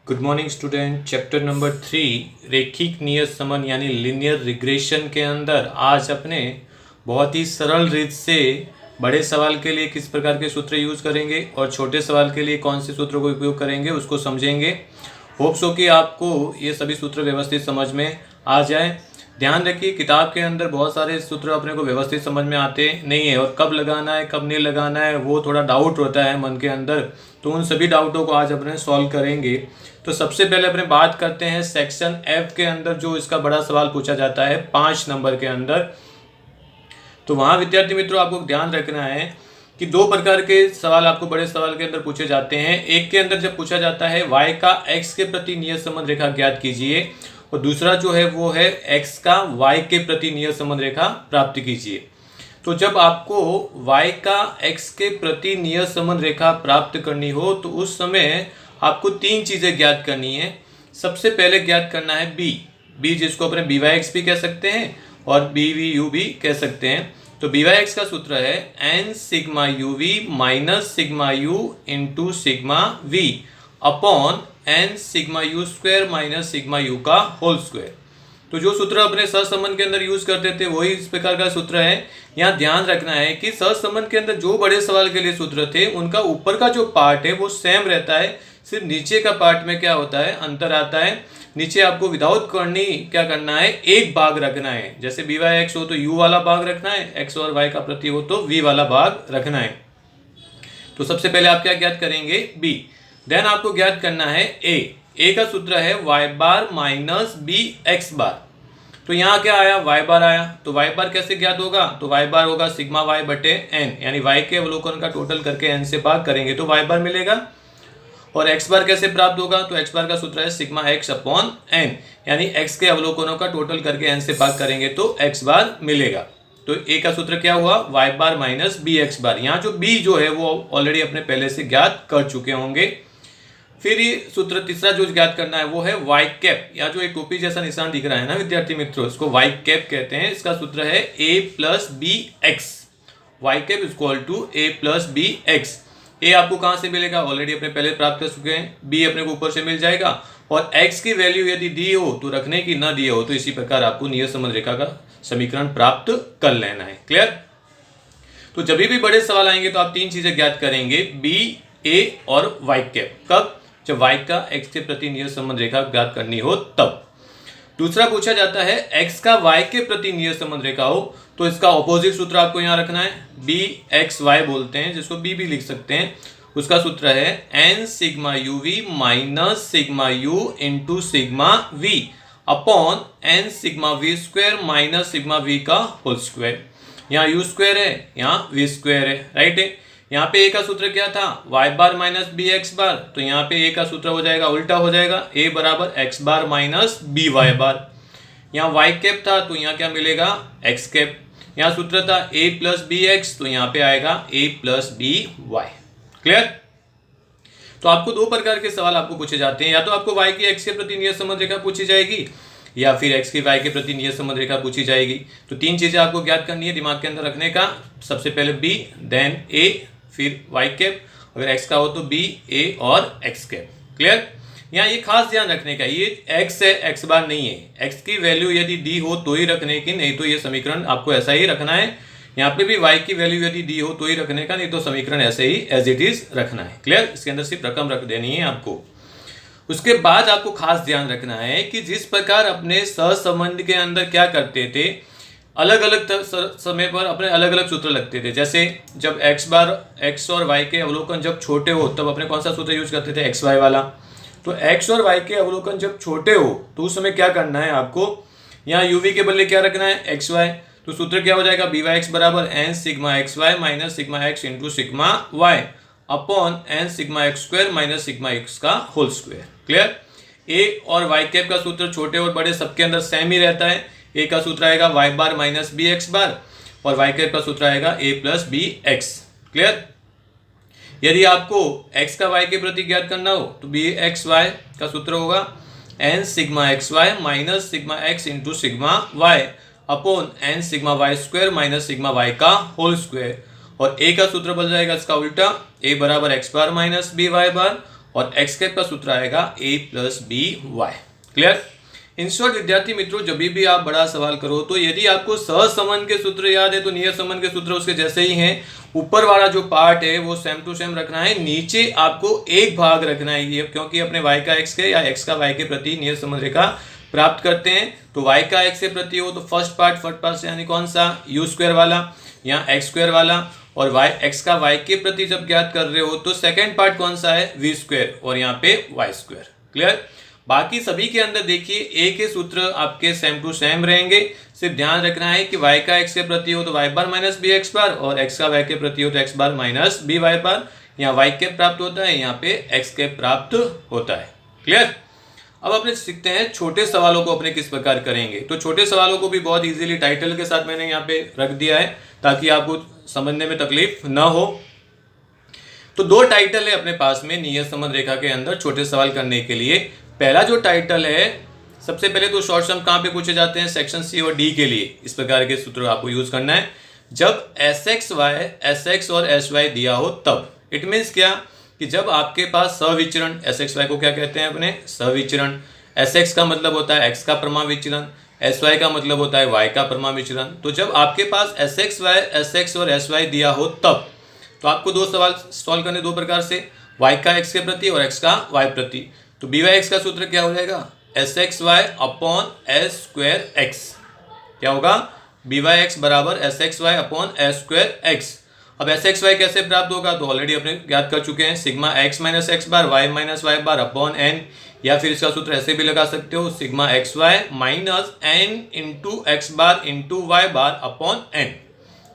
Good morning student. Chapter number 3 रेखिक नियत समन यानी linear regression के अंदर आज अपने बहुत ही सरल रीत से बड़े सवाल के लिए किस प्रकार के सूत्र यूज करेंगे और छोटे सवाल के लिए कौन से सूत्रों का उपयोग करेंगे उसको समझेंगे। होप सो कि आपको ये सभी सूत्र व्यवस्थित समझ में आ जाए। ध्यान रखिए किताब के अंदर बहुत सारे सूत्र अपने को व्यवस्थित समझ में आते नहीं है और कब लगाना है कब नहीं लगाना है वो थोड़ा डाउट होता है मन के अंदर। तो उन सभी डाउटों को आज अपने सॉल्व करेंगे। तो सबसे पहले अपने बात करते हैं सेक्शन एफ के अंदर जो इसका बड़ा सवाल पूछा जाता है 5 नंबर के अंदर। तो वहाँ विद्यार्थी मित्रों आपको ध्यान रखना है कि दो प्रकार के सवाल आपको बड़े सवाल के अंदर पूछे जाते हैं। एक के अंदर जब पूछा जाता है y का x के प्रति नियत संबंध रेखा ज्ञात कीजिए और दूसरा जो है वो है x का y के प्रति नियत संबंध रेखा प्राप्त कीजिए। तो जब आपको y का x के प्रति नियत संबंध रेखा प्राप्त करनी हो तो उस समय आपको तीन चीजें ज्ञात करनी है। सबसे पहले ज्ञात करना है b जिसको अपने बी वाई एक्स भी कह सकते हैं और बी वी यू भी कह सकते हैं। तो बी वाई एक्स का सूत्र है n sigma u v minus sigma u into sigma v upon n sigma u square minus sigma u का होल स्क्वायर। तो जो सूत्र अपने सहसंबंध के अंदर यूज करते थे वही इस प्रकार का सूत्र है। यहाँ ध्यान रखना है कि सहसंबंध के अंदर जो बड़े सवाल के लिए सूत्र थे उनका ऊपर का जो पार्ट है वो सेम रहता है, सिर्फ नीचे का पार्ट में क्या होता है अंतर आता है। नीचे आपको विदाउट करनी क्या करना है एक भाग रखना है। जैसे बी वाई एक्स हो तो यू वाला भाग रखना है, एक्स और वाई का प्रति हो तो वी वाला भाग रखना है। तो सबसे पहले आप क्या ज्ञात करेंगे बी, देन आपको ज्ञात करना है ए का सूत्र है वाई बार माइनस बी एक्स बार। तो यहाँ क्या आया वाई बार आया, तो वाई बार कैसे ज्ञात होगा, तो वाई बार होगा सिग्मा वाई बटे एन, यानी वाई के अवलोकन का टोटल करके एन से भाग करेंगे तो वाई बार मिलेगा। और एक्स बार कैसे प्राप्त होगा, तो एक्स बार का सूत्र है सिग्मा एक्स अपॉन एन, यानी एक्स के अवलोकनों का टोटल करके एन से भाग करेंगे तो एक्स बार मिलेगा। तो ए का सूत्र क्या हुआ वाई बार माइनस बी एक्स बार। यहाँ जो बी जो है वो ऑलरेडी अपने पहले से ज्ञात कर चुके होंगे। फिर ये सूत्र तीसरा जो ज्ञात करना है वो है वाई कैप, या जो एक टोपी जैसा निशान दिख रहा है ना विद्यार्थी मित्रों, इसको वाई कैप कहते हैं। इसका सूत्र है A plus B X, Y cap equal to A plus B X. ए आपको कहां से मिलेगा, ऑलरेडी अपने पहले प्राप्त कर चुके हैं, बी अपने को ऊपर से मिल जाएगा और एक्स की वैल्यू यदि दी हो तो रखने की ना दी हो तो इसी प्रकार आपको नियत संबंध रेखा का समीकरण प्राप्त कर लेना है। क्लियर। तो जब भी बड़े सवाल आएंगे तो आप तीन चीजें ज्ञात करेंगे बी ए और वाई कैप। कब, जब वाई का एक्स के प्रति नियत संबंध रेखा ज्ञात करनी हो तब। दूसरा पूछा जाता है एक्स का वाई के प्रति नियत संबंध रेखा हो तो इसका ऑपोजिट सूत्र आपको यहाँ रखना है, बी एक्स वाई बोलते हैं जिसको बी भी लिख सकते हैं। उसका सूत्र है n sigma u v minus sigma u into sigma v upon n sigma v square minus sigma v का होल स्क्वायर। यहाँ यू स्क्वायर है यहाँ वी स्क्वायर है, राइट है। यहाँ पे ए का सूत्र क्या था वाई बार माइनस बी एक्स बार, तो यहाँ पे ए का सूत्र हो जाएगा उल्टा हो जाएगा ए बराबर x bar minus b y बार। यहाँ वाई कैप था तो यहाँ क्या मिलेगा एक्स कैप। यहाँ सूत्र था ए प्लस बी एक्स तो यहाँ पे आएगा ए प्लस बी वाई। क्लियर। तो आपको दो प्रकार के सवाल आपको पूछे जाते हैं, या तो आपको वाई की एक्स के प्रति नियत संबंध रेखा पूछी जाएगी या फिर एक्स की वाई के प्रति नियत संबंध रेखा पूछी जाएगी। तो तीन चीजें आपको ज्ञात करनी है दिमाग के अंदर रखने का। सबसे पहले बी देन ए फिर वाई कैप, अगर एक्स का हो तो बी ए और एक्स कैप। क्लियर। यहाँ ये खास ध्यान रखने का, ये एक्स है एक्स बार नहीं है। एक्स की वैल्यू यदि दी हो तो ही रखने की, नहीं तो ये समीकरण आपको ऐसा ही रखना है। यहाँ पे भी वाई की वैल्यू यदि दी हो तो ही रखने का, नहीं तो समीकरण ऐसे ही एज इट इज रखना है। क्लियर। इसके अंदर सिर्फ रकम रख देनी है आपको। उसके बाद आपको खास ध्यान रखना है कि जिस प्रकार अपने सहसंबंध के अंदर क्या करते थे, अलग अलग समय पर अपने अलग अलग सूत्र लगते थे। जैसे जब एक्स बार एक्स और वाई के अवलोकन जब छोटे हो तब अपने कौन सा सूत्र यूज करते थे एक्स वाई वाला। तो एक्स और वाई के अवलोकन जब छोटे हो तो उस समय क्या करना है आपको, यहाँ यूवी के बदले क्या रखना है एक्स वाई। तो सूत्र क्या हो जाएगा बी वाई एक्स बराबर n sigma x Y minus sigma x into sigma y upon n sigma x square minus sigma x का होल स्क्वायर। क्लियर। ए और वाई कैप का सूत्र छोटे और बड़े सबके अंदर सेम ही रहता है। ए का सूत्र आएगा वाई बार माइनस बी एक्स बार और वाई कैप का सूत्र आएगा ए प्लस बी एक्स। क्लियर। यदि आपको x का y के प्रति ज्ञात करना हो तो बी एक्स वाई का सूत्र होगा n sigma x Y minus sigma x into sigma y upon n sigma y square minus sigma y का होल स्क्वायर। और a का सूत्र बन जाएगा इसका उल्टा, a बराबर x bar minus b y bar और एक्स कैप का सूत्र आएगा a plus b y. Clear. In short विद्यार्थी मित्रों, जब भी आप बड़ा सवाल करो तो यदि आपको सहसंबंध के सूत्र याद है तो नियत संबंध के सूत्र उसके जैसे ही हैं। ऊपर वाला जो पार्ट है वो सेम टू सेम रखना है, नीचे आपको एक भाग रखना है ये, क्योंकि अपने y का x के या x का y के प्रति नियत संबंध रेखा प्राप्त करते हैं। तो y का x के प्रति हो तो फर्स्ट पार्ट से यानी कौन सा, u स्क्वायर वाला या x स्क्वायर वाला, और x का y के प्रति जब ज्ञात कर रहे हो तो सेकेंड पार्ट कौन सा है, v स्क्वायर, और यहाँ पे y स्क्वायर। क्लियर। बाकी सभी के अंदर देखिए ए के सूत्र आपके सेम टू सेम रहेंगे, सिर्फ ध्यान रखना है कि y का x के प्रति हो तो y बार माइनस बी एक्स बार, और x का y के प्रति हो तो x बार माइनस बी वाई बार। यहाँ y के प्राप्त होता है, यहाँ पे x के प्राप्त होता है। क्लियर। अब अपने सीखते हैं छोटे सवालों को अपने किस प्रकार करेंगे। तो छोटे सवालों को भी बहुत इजीली टाइटल के साथ मैंने यहाँ पे रख दिया है ताकि आपको समझने में तकलीफ न हो। तो दो टाइटल है अपने पास में नियत संबंध रेखा के अंदर छोटे सवाल करने के लिए। पहला जो टाइटल है, सबसे पहले तो शॉर्ट सम कहाँ पे पूछे जाते हैं, सेक्शन सी और डी के लिए। इस प्रकार के सूत्र आपको यूज करना है जब एस एक्स और एस वाई दिया हो तब। इट मीन्स क्या कि जब आपके पास सविचरण, एस एक्स वाई को क्या कहते हैं अपने, सविचरण। एस एक्स का मतलब होता है एक्स का परमाणु विचलन, एस वाई का मतलब होता है वाई का परमाणु विचलन। तो जब आपके पास एस एक्स और एस वाई दिया हो तब, तो आपको दो सवाल सॉल्व करने दो प्रकार से, वाई का एक्स के प्रति और एक्स का वाई प्रति। तो बी वाई एक्स का सूत्र क्या हो जाएगा, s x y upon s square x. क्या होगा, बी वाई एक्स बराबर s x y upon s square x. अब एस एक्स वाई कैसे प्राप्त होगा, तो ऑलरेडी अपने ज्ञात कर चुके हैं, sigma X minus X bar Y minus Y bar upon N, या फिर इसका सूत्र ऐसे भी लगा सकते हो, sigma x Y minus N into X bar into Y bar upon N.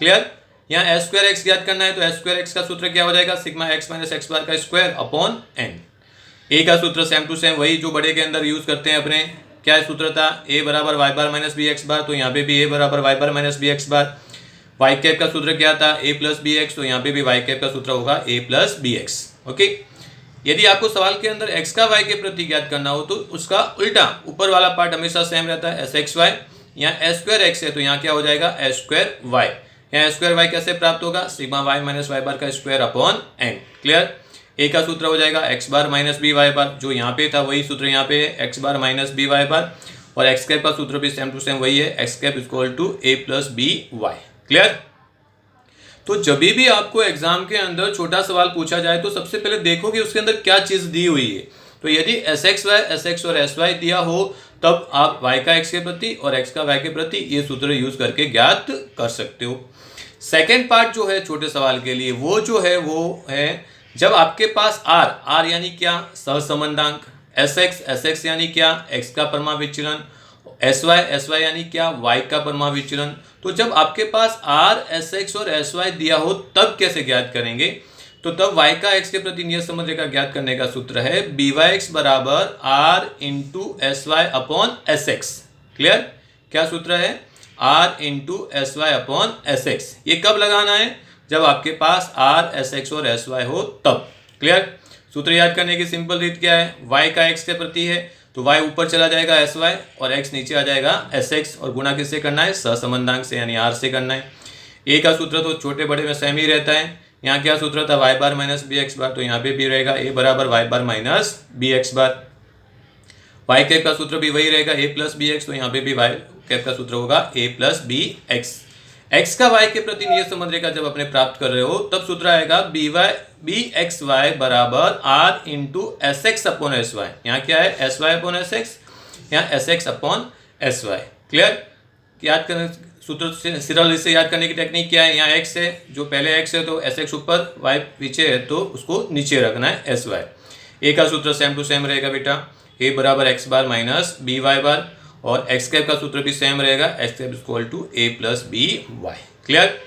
Clear. यहाँ एस स्क्वायर एक्स ज्ञात करना है तो एस स्क्वायर एक्स का सूत्र क्या हो जाएगा, सिग्मा एक्स माइनस एक्स बार का स्क्वायर अपॉन एन। ए का सूत्र सेम टू सेम वही जो बड़े के अंदर यूज करते हैं अपने। क्या सूत्र था, ए बराबर वाई बार माइनस बी एक्स बार, तो यहाँ पे भी ए बराबर वाई बार minus B x bar. Y cap का सूत्र क्या था, ए प्लस बी एक्स, तो यहाँ पे भी वाई कैप का सूत्र होगा ए प्लस बी एक्स। ओके। यदि आपको सवाल के अंदर एक्स का वाई के प्रति ज्ञात करना हो तो उसका उल्टा ऊपर वाला पार्ट हमेशा सेम रहता है, एस एक्स वाई। यहाँ एस स्क्वायर एक्स है तो यहाँ क्या हो जाएगा, एस स्क्वायर वाई। यहाँ एस स्क्वायर वाई कैसे प्राप्त होगा, सिग्मा वाई माइनस वाई बार का स्क्वायर अपॉन एन। क्लियर। ए का सूत्र हो जाएगा x bar minus b y बार, जो यहाँ पे था वही सूत्र यहाँ पे है, x bar minus b y bar, और एक्स कैप का सूत्र भी सेम टू सेम वही है, x cap equal to A plus b y. Clear. तो जब भी आपको एग्जाम के अंदर छोटा सवाल पूछा जाए तो सबसे पहले देखो कि उसके अंदर क्या चीज दी हुई है। तो यदि एस एक्स और एस वाई दिया हो तब आप वाई का एक्स के प्रति और एक्स का वाई के प्रति ये सूत्र यूज करके ज्ञात कर सकते हो। सेकेंड पार्ट जो है छोटे सवाल के लिए वो है जब आपके पास आर यानी क्या, सहसंबंधांक, एस एक्स यानी क्या, एक्स का परमाणु विचलन, एस वाई यानी क्या, वाई का परमाणु विचलन। तो जब आपके पास आर, एस एक्स और एस वाई दिया हो तब कैसे ज्ञात करेंगे, तो तब वाई का एक्स के प्रति नियत संबंध रेखा ज्ञात करने का सूत्र है बी वाई एक्स बराबर are into s Y upon S x. Clear. क्या सूत्र है, r into s Y upon S x. ये कब लगाना है, जब आपके पास आर, एस एक्स और एस वाई हो तब। क्लियर। सूत्र याद करने की सिंपल रीत क्या है, वाई का एक्स के प्रति है तो वाई ऊपर चला जाएगा एस वाई और एक्स नीचे आ जाएगा एस एक्स, और गुणा किससे करना है, सहसंबंधांक से यानी आर से करना है। ए का सूत्र तो छोटे बड़े में सेम ही रहता है। यहाँ क्या सूत्र था, वाई बार माइनस बी एक्स बार, तो यहाँ पे भी रहेगा ए बराबर वाई बार minus B x bar. Y cap का सूत्र भी वही रहेगा ए प्लस बी एक्स, तो यहाँ पे भी वाई कैप का सूत्र होगा ए प्लस बी एक्स। एक्स का वाई के प्रति नियत संबंध रेखा जब अपने प्राप्त कर रहे हो तब सूत्र आएगा बी एक्स वाई बराबर are into S X upon S Y. यहाँ क्या है, S Y upon S X, यहाँ S X upon S Y. Clear. याद करने सूत्र सरल से याद करने की टेक्निक क्या है, यहाँ एक्स है, जो पहले एक्स है तो एस एक्स ऊपर वाई पीछे है तो उसको नीचे रखना है एस वाई। ए का सूत्र सेम टू सेम रहेगा बेटा, ए बराबर x bar minus b y bar, और एक्स कैप का सूत्र भी सेम रहेगा, x cap equal to A plus b y. Clear.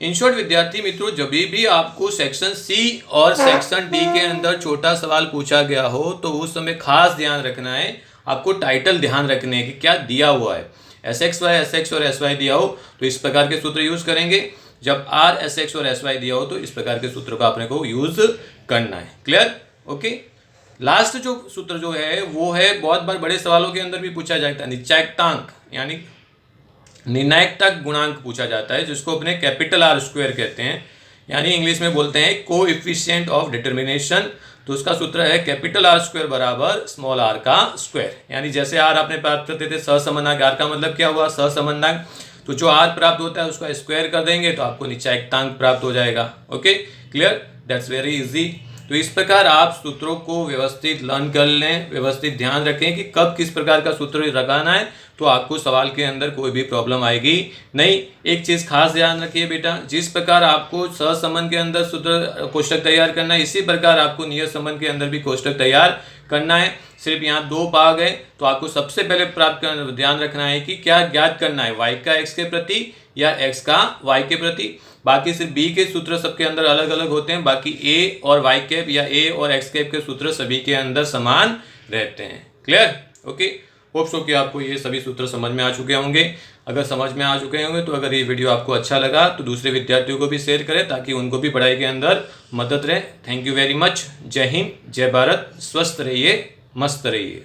In short विद्यार्थी मित्रों, जब भी आपको सेक्शन सी और सेक्शन डी के अंदर छोटा सवाल पूछा गया हो तो उस समय खास ध्यान रखना है, आपको टाइटल ध्यान रखने हैं कि क्या दिया हुआ है। एस एक्स और एस वाई दिया हो तो इस प्रकार के सूत्र यूज करेंगे, जब आर, एस एक्स और एस वाई दिया हो तो इस प्रकार के सूत्र का अपने को यूज करना है। क्लियर। ओके। लास्ट जो सूत्र जो है वो है, बहुत बार बड़े सवालों के अंदर भी पूछा जाता है, निश्चायकतांक यानी निर्णायकता गुणांक पूछा जाता है, जिसको अपने कैपिटल आर स्क्वायर कहते हैं, यानी इंग्लिश में बोलते हैं कोएफिशिएंट ऑफ डिटर्मिनेशन तो उसका सूत्र है कैपिटल आर स्क्वायर बराबर स्मॉल आर का स्क्वायर। यानी जैसे आर आपने प्राप्त करते थे सहसंबंधांक, आर का मतलब क्या हुआ सहसंबंधांक, तो जो आर प्राप्त होता है उसका स्क्वायर कर देंगे तो आपको निचायकतांक प्राप्त हो जाएगा। Okay clear, that's very easy. तो इस प्रकार आप सूत्रों को व्यवस्थित लर्न कर लें, व्यवस्थित ध्यान रखें कि कब किस प्रकार का सूत्र लगाना है, तो आपको सवाल के अंदर कोई भी प्रॉब्लम आएगी नहीं। एक चीज खास ध्यान रखिए बेटा, जिस प्रकार आपको सहसंबंध के अंदर सूत्र कोष्टक तैयार करना है, इसी प्रकार आपको नियत संबंध के अंदर भी कोष्टक तैयार करना है। सिर्फ यहाँ दो पा गए तो आपको सबसे पहले ध्यान रखना है कि क्या ज्ञात करना है, y का x के प्रति या x का y के प्रति। बाकी सिर्फ b के सूत्र सबके अंदर अलग अलग होते हैं, बाकी a और y कैप या a और x कैप के सूत्र सभी के अंदर समान रहते हैं। Clear, okay. होप सो कि आपको ये सभी सूत्र समझ में आ चुके होंगे। अगर समझ में आ चुके होंगे तो अगर ये वीडियो आपको अच्छा लगा तो दूसरे विद्यार्थियों को भी शेयर करें ताकि उनको भी पढ़ाई के अंदर मदद रहे। Thank you very much. जय हिंद, जय भारत, स्वस्थ रहिए, मस्त रहिए।